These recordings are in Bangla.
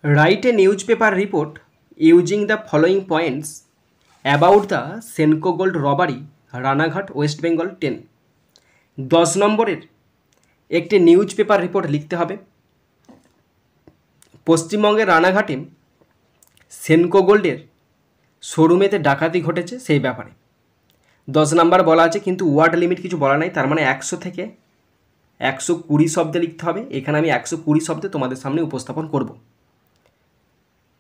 Write a newspaper report using the following points about the Senco Gold robbery, Ranaghat West Bengal 10। 10 নম্বরের একটি নিউজ পেপার রিপোর্ট লিখতে হবে। পশ্চিমবঙ্গের রানাঘাটে সেনকো গোল্ডের শোরুমেতে ডাকাতি ঘটেছে সেই ব্যাপারে 10 নাম্বার বলা আছে, কিন্তু ওয়ার্ড লিমিট কিছু বলা নাই, তার মানে 100 থেকে 120 শব্দে লিখতে হবে। এখানে আমি 120 শব্দে তোমাদের সামনে উপস্থাপন করব।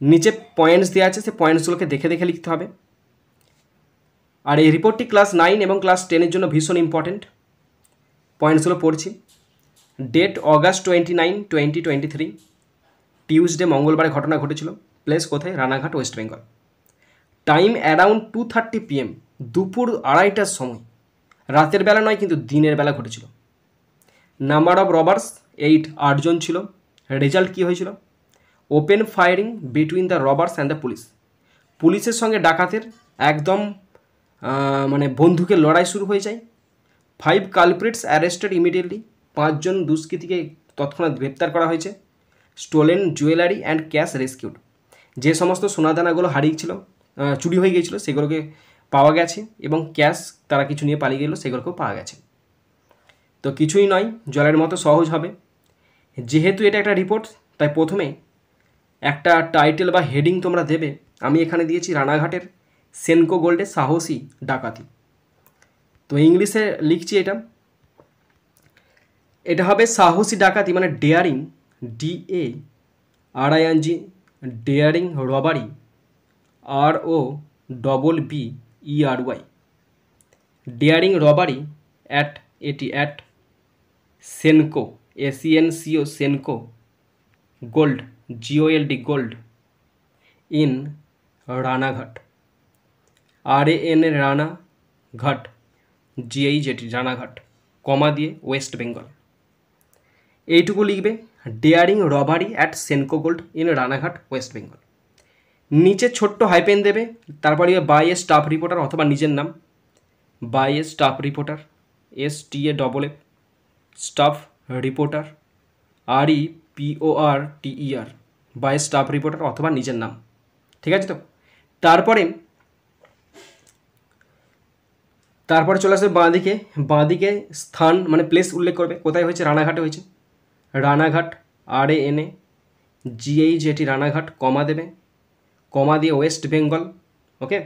নিচে পয়েন্টস দেওয়া আছে, সেই পয়েন্টসগুলোকে দেখে দেখে লিখতে হবে। আর এই রিপোর্টটি ক্লাস 9 এবং ক্লাস 10-এর জন্য ভীষণ ইম্পর্টেন্ট। পয়েন্টসগুলো পড়ছি। ডেট অগাস্ট 29, 2023, টিউসডে মঙ্গলবারে ঘটনা ঘটেছিল। প্লেস কোথায়? Ranaghat West Bengal. Time around 2:30 PM, দুপুর 2:30টার সময়। রাতের বেলা নয়, কিন্তু দিনের বেলা ঘটেছিল। নাম্বার অফ রবার্স 8 জন ছিল। রেজাল্ট কী হয়েছিল? Open firing between the robbers and the police. পুলিশের সঙ্গে ডাকাতের একদম মানে বন্দুকের লড়াই শুরু হয়ে যায়। 5 কালপ্রিটস অ্যারেস্টেড ইমিডিয়েটলি, 5 জন দুষ্কৃতীকে তৎক্ষণাৎ গ্রেপ্তার করা হয়েছে। Stolen jewellery and cash rescued, যে সমস্ত সোনাদানাগুলো হারিয়েছিল, চুরি হয়ে গিয়েছিল, সেগুলোকে পাওয়া গেছে, এবং ক্যাশ তারা কিছু নিয়ে পালিয়ে গেল, সেগুলোকেও পাওয়া গেছে। তো কিছুই নয়, জলের মতো সহজ হবে। যেহেতু এটা একটা রিপোর্ট, তাই প্রথমে একটা টাইটেল বা হেডিং তোমরা দেবে। আমি এখানে দিয়েছি রানাঘাটের সেনকো গোল্ডের সাহসী ডাকাতি। তো ইংলিশে লিখছি, এটা হবে সাহসী ডাকাতি, মানে daring, DARING, daring robbery, ROBBERY, daring robbery at Senco, SENCO, Senco gold, GOLD, gold, in Ranaghat, RAN Ranaghat, GIGT Ranaghat, কমা দিয়ে ওয়েস্ট বেঙ্গল। এইটুকু লিখবে, daring robbery at Senco gold in Ranaghat West Bengal. নিচে ছোট্ট হাইপেন দেবে, তারপরে বাই এ স্টাফ রিপোর্টার অথবা নিজের নাম, by a staff reporter, STAFF, staff reporter, REPORTER, by staff reporter অথবা নিজের নাম। ঠিক আছে? তো তারপরে চলে আসবে বাঁদিকে স্থান মানে প্লেস উল্লেখ করবে, কোথায় হয়েছে? রানাঘাটে হয়েছে। রানাঘাট, RAN GIGT রানাঘাট, কমা দেবে, কমা দিয়ে ওয়েস্ট বেঙ্গল, ওকে,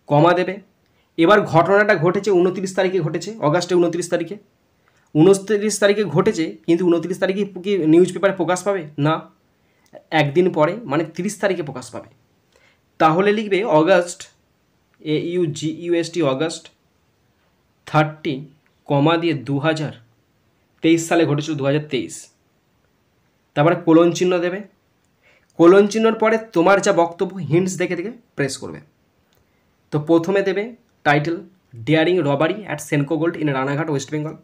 কমা দেবে। এবার ঘটনাটা ঘটেছে 29 তারিখে ঘটেছে, অগাস্টে 29 তারিখে। 29 তারিখে ঘটেছে, কিন্তু 29 তারিখে কি নিউজ পেপারে প্রকাশ পাবে? না, একদিন পরে, মানে 30 তারিখে প্রকাশ পাবে। তাহলে লিখবে অগাস্ট, AUGUST, অগাস্ট 30, কমা দিয়ে 2023 সালে ঘটেছিল, 2023। তারপরে কোলন চিহ্ন দেবে। কোলন চিহ্নর পরে তোমার যা বক্তব্য, হিন্টস দেখে দেখে প্রেস করবে। তো প্রথমে দেবে title, daring robbery at Senco gold in Ranaghat West Bengal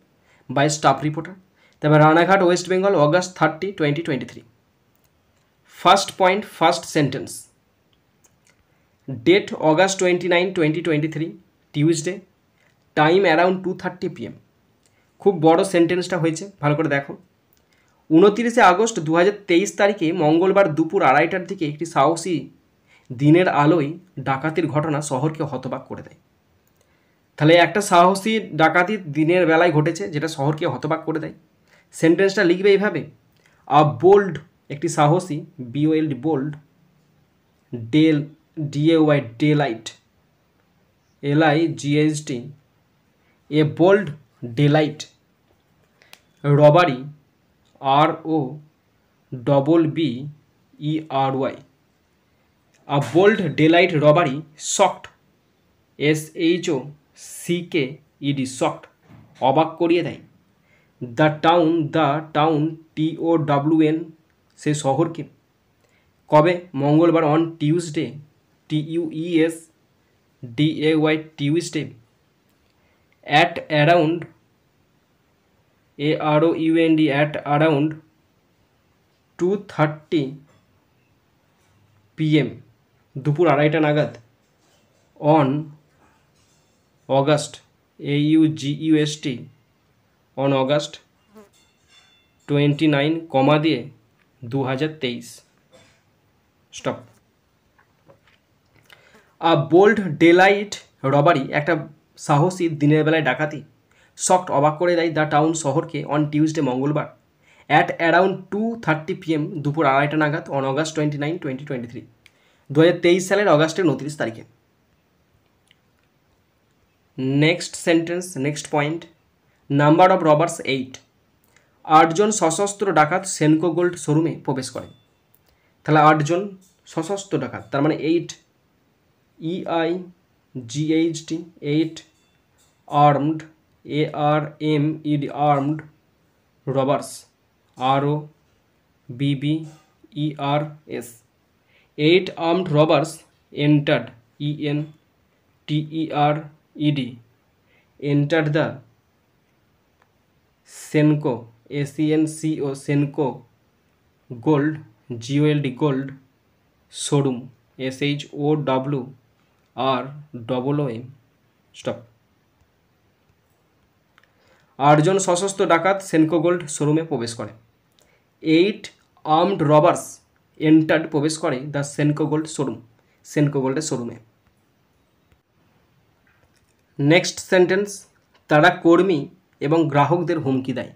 by staff reporter. তারপরে Ranaghat West Bengal, August 30, 2023। First point, first sentence, date August 29, 2023, Tuesday, time around 2:30 PM। খুব বড় সেন্টেন্সটা হয়েছে, ভালো করে দেখো। 29 আগস্ট 2023 তারিখে মঙ্গলবার দুপুর 2:30টার দিকে একটি সাহসী দিনের আলোয় ডাকাতির ঘটনা শহরকে হতবাক করে দেয়। তাহলে একটা সাহসী ডাকাতি দিনের বেলায় ঘটেছে, যেটা শহরকে হতবাক করে দেয়। সেন্টেন্সটা লিখবে এইভাবে, বোল্ড, একটি সাহসী, BOLD, bold, DAY, daylight, LIGHT, a bold daylight robbery, ROBBERY, a bold daylight robbery shocked, SHOCKED, shocked, অবাক করিয়ে দেয়। দ্য টাউন, TOWN, সে শহরকে। কবে? মঙ্গলবার, on Tuesday, TUESDAY, Tuesday, at around, AROUND, at around 2:30 PM, দুপুর 2:30 নাগাদ। On August, AUGUST, on August 29, কমা দিয়ে 2023। স্টপ। বোল্ড ডেলাইট রবারি, একটা সাহসী দিনের বেলায় ডাকাতি, শকড অবাক করে দেয় দ্য টাউন শহরকে অন টিউসডে মঙ্গলবার অ্যাট অ্যারাউন্ড 2:30 PM দুপুর 2:30 নাগাদ অন অগাস্ট 29, 2023, 2023 সালের অগাস্টের 29 তারিখে। Next sentence, next point, number of robbers 8, 8 জন সশস্ত্র ডাকাত সেনকো গোল্ড শোরুমে প্রবেশ করে। তাহলে 8 জন সশস্ত্র ডাকাত, তার মানে 8, EIGHT, 8 armed, ARMED, armed robbers, ROBBERS, 8 armed robbers entered, ENTERED, entered the Senco, SENCO, Senco Gold, GOLD, Gold showroom, SHOWROOM, stop. 8 জন সশস্ত্র ডাকাত সেনকো গোল্ড শোরুমে প্রবেশ করে। 8 আর্মড রবার্স এন্টার্ড, প্রবেশ করে the Senco gold showroom, Senco গোল্ডের শোরুমে। নেক্সট সেন্টেন্স, তারা কর্মী এবং গ্রাহকদের হুমকি দেয়।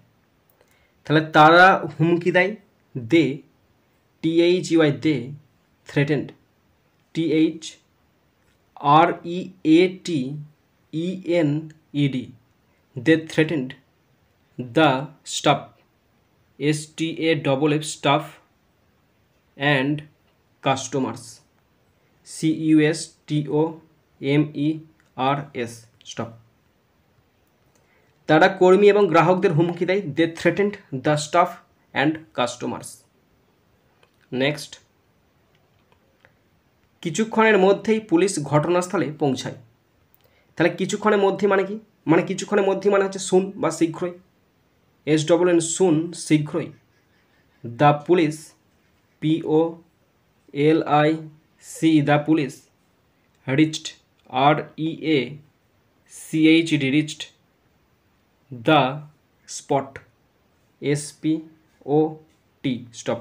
তাহলে তারা হুমকি দেয়, they, THEY, they, threatened, THREATENED, they threatened the staff, STAFF, staff and customers, CUSTOMERS, stop। তারা কর্মী এবং গ্রাহকদের হুমকি দেয়, they threatened the staff and customers। Next, কিছুক্ষণের মধ্যেই পুলিশ ঘটনাস্থলে পৌঁছায়। তাহলে কিছুক্ষণের মধ্যে মানে কি, মানে কিছুক্ষণের মধ্যে মানে হচ্ছে সুন বা শীঘ্রই, SWN, সুন, শীঘ্রই। The police, POLIC, the police, reached, REACHD, reached, the spot, SPOT, stop.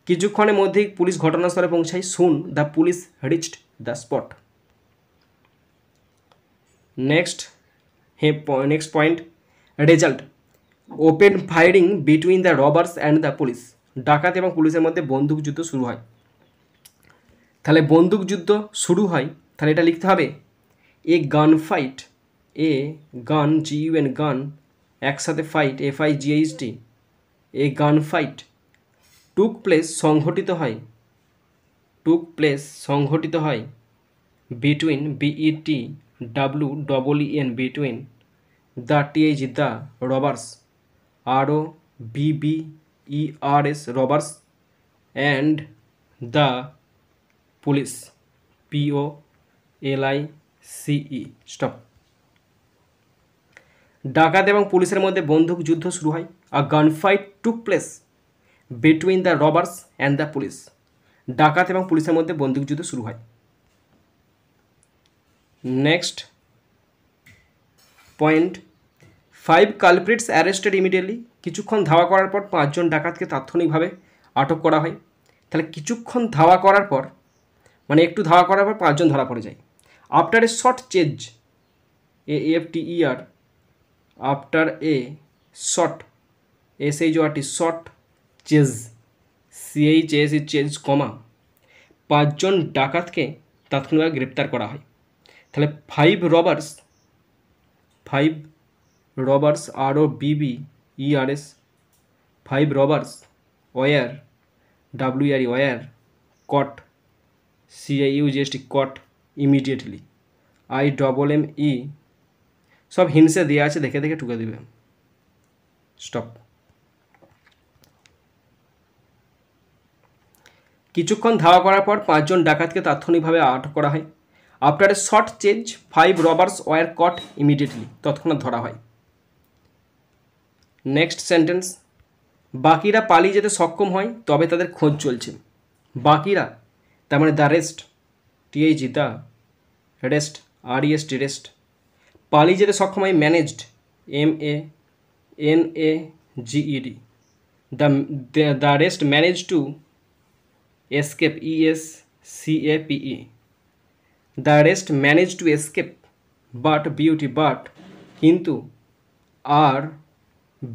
কিছুক্ষণের মধ্যেই পুলিশ ঘটনাস্থলে পৌঁছায়, সুন the police reached the spot. Next point, result, open firing between the robbers and the police, ডাকাত এবং পুলিশের মধ্যে বন্দুকযুদ্ধ শুরু হয়। তাহলে বন্দুকযুদ্ধ শুরু হয়, তাহলে এটা লিখতে হবে, এ গান ফাইট, এ গান, GUN, গান, একসাথে ফাইট, FIGHT, এ গান ফাইট টুক প্লেস, সংঘটিত হয়, টুক প্লেস, সংঘটিত হয়, between, BETWEEN, between, the, TH, the, robbers, ROBBERS, robbers, and the police, POLICE, stop. ডাকাত এবং পুলিশের মধ্যে বন্দুক যুদ্ধ শুরু হয়, a gun fight took place between the robbers and the police, ডাকাত এবং পুলিশের মধ্যে বন্দুকযুদ্ধ শুরু হয়। Next point, 5 culprits arrested immediately, কিছুক্ষণ ধাওয়া করার পর 5 জন ডাকাতকে তাৎক্ষণিকভাবে আটক করা হয়। তাহলে কিছুক্ষণ ধাওয়া করার পর মানে একটু ধাওয়া করার পর 5 জন ধরা পড়ে যায়। After a short chase, AFTER, after a short, SHORT, short chase, CHAS, chase, comma, 5 জন ডাকাতকে তাৎক্ষণিকভাবে গ্রেপ্তার করা হয়। তাহলে 5 robbers, ROBBERS, 5 robbers were, WERE, were, caught, CAUGST, caught, immediately, IMME, সব হিন্সে দেওয়া আছে, দেখে দেখে টুকে দেবে, স্টপ। কিছুক্ষণ ধাওয়া করার পর 5 জন ডাকাতকে তাৎক্ষণিকভাবে আটক করা হয়। After a short change 5 robbers were caught immediately, তৎক্ষণাৎ ধরা হয়। নেক্সট সেন্টেন্স, বাকিরা পালিয়ে যেতে সক্ষম হয় তবে তাদের খোঁজ চলছে। বাকিরা তার মানে the rest, TH, the rest, REST, rest. পালিয়ে যেতে সক্ষম হয়, managed, MANAGED, the rest manage to escape, ESCAPE. The rest managed to escape but কিন্তু are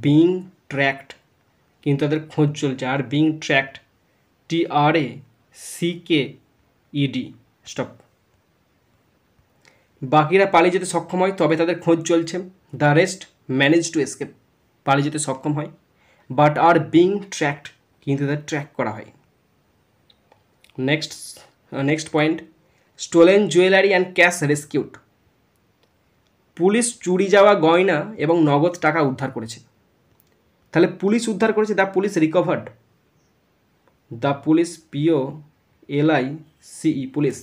being tracked, কিন্তু তাদের খোঁজ চলছে, আর being tracked, TRACKED, স্টপ। বাকিরা পালিয়ে যেতে সক্ষম হয় তবে তাদের খোঁজ চলছে, the rest manage to escape, পালিয়ে যেতে সক্ষম হয়, বাট আর বিং ট্র্যাকড, কিন্তু তাদের ট্র্যাক করা হয়। Next point, stolen jewellery and cash rescued. Police চুরি যাওয়া গয়না এবং নগদ টাকা উদ্ধার করেছে। তাহলে পুলিশ উদ্ধার করেছে, the police recovered, the police POLICE, police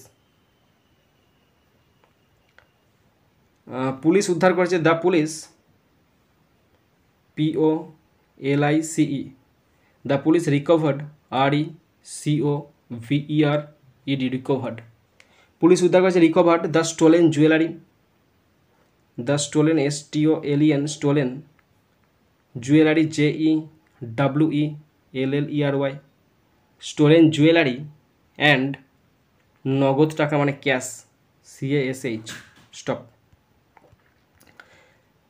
police উদ্ধার করেছে, the police POLICE, the police recovered, RECOVERED, recovered. Police উদ্ধার করেছে, recovered the stolen jewellery, the stolen STOLEN, stolen jewellery, JEWELLERY, stolen jewellery, and নগদ টাকা মানে ক্যাশ, CASH, স্টপ।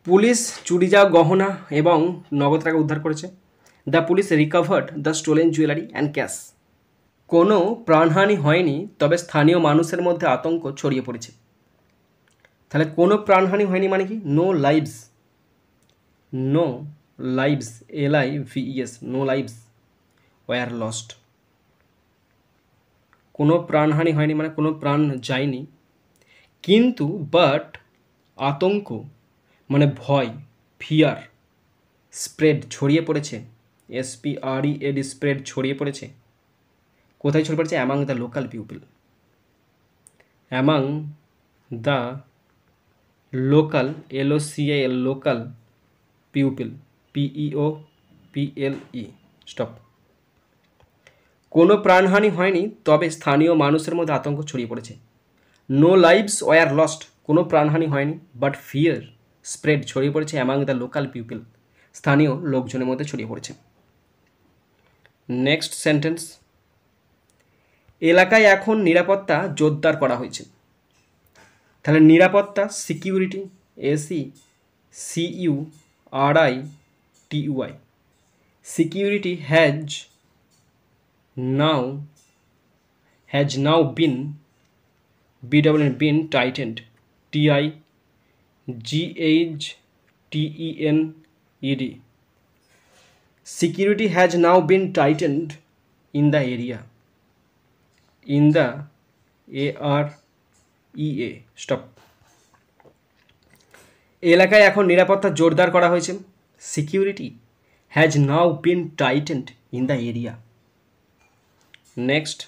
পুলিশ চুরি যাওয়া গহনা এবং নগদ টাকা উদ্ধার করেছে, the police recovered the stolen jewellery and cash. কোনো প্রাণহানি হয়নি তবে স্থানীয় মানুষের মধ্যে আতঙ্ক ছড়িয়ে পড়েছে। তাহলে কোনো প্রাণহানি হয়নি মানে কি, no lives, LIVES, no lives were lost. কোনো প্রাণহানি হয়নি মানে কোনো প্রাণ যায়নি, কিন্তু বাট আতঙ্ক মানে ভয়, ফিয়ার, স্প্রেড ছড়িয়ে পড়েছে, SPRED, স্প্রেড ছড়িয়ে পড়েছে। কোথায় ছড়িয়ে পড়েছে? Among the local people, among the local, LOCAL, local people, PEOPLE, stop. কোনো প্রাণহানি হয়নি তবে স্থানীয় মানুষের মধ্যে আতঙ্ক ছড়িয়ে পড়েছে। নো লাইভস ওয়ার লস্ট, কোনো প্রাণহানি হয়নি, বাট ফিয়ার স্প্রেড ছড়িয়ে পড়েছে, অ্যামাং দ্য লোকাল পিপল, স্থানীয় লোকজনের মধ্যে ছড়িয়ে পড়েছে। নেক্সট সেন্টেন্স, এলাকায় এখন নিরাপত্তা জোরদার করা হয়েছে। তাহলে নিরাপত্তা, security, SECURITY, security has now been tightened, TIGHTENED, security has now been tightened in the area, in the AREA, stop। এলাকায় এখন নিরাপত্তা জোরদার করা হয়েছে, security has now been tightened in the area. Next,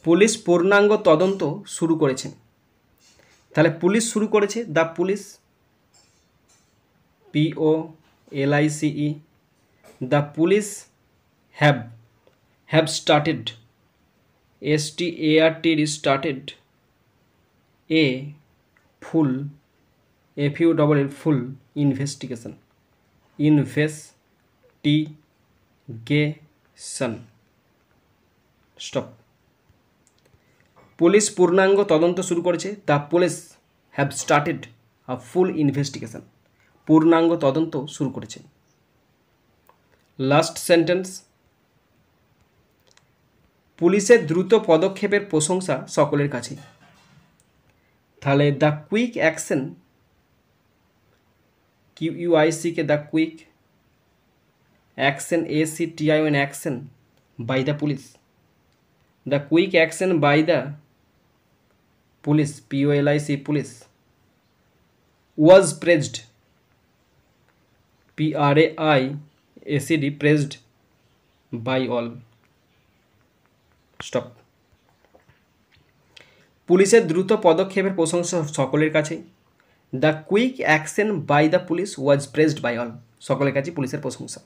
police পূর্ণাঙ্গ তদন্ত শুরু করেছে। তাহলে পুলিশ শুরু করেছে, the police POLICE, the police have started, STARTED, started a full, FULL, full investigation, stop. Police পূর্ণাঙ্গ তদন্ত শুরু করেছে, the police have started a full investigation, পূর্ণাঙ্গ তদন্ত শুরু করেছে। লাস্ট সেন্টেন্স, পুলিশের দ্রুত পদক্ষেপের প্রশংসা সকলের কাছে। তাহলে the quick action, QUICK, the quick action, ACTION, action by the police, the quick action by the police, POLIC, police was praised, PRAISED, praised by all, stop। পুলিশের দ্রুত পদক্ষেপের প্রশংসা সকলের কাছে, the quick action by the police was praised by all, সকলের কাছে পুলিশের প্রশংসা।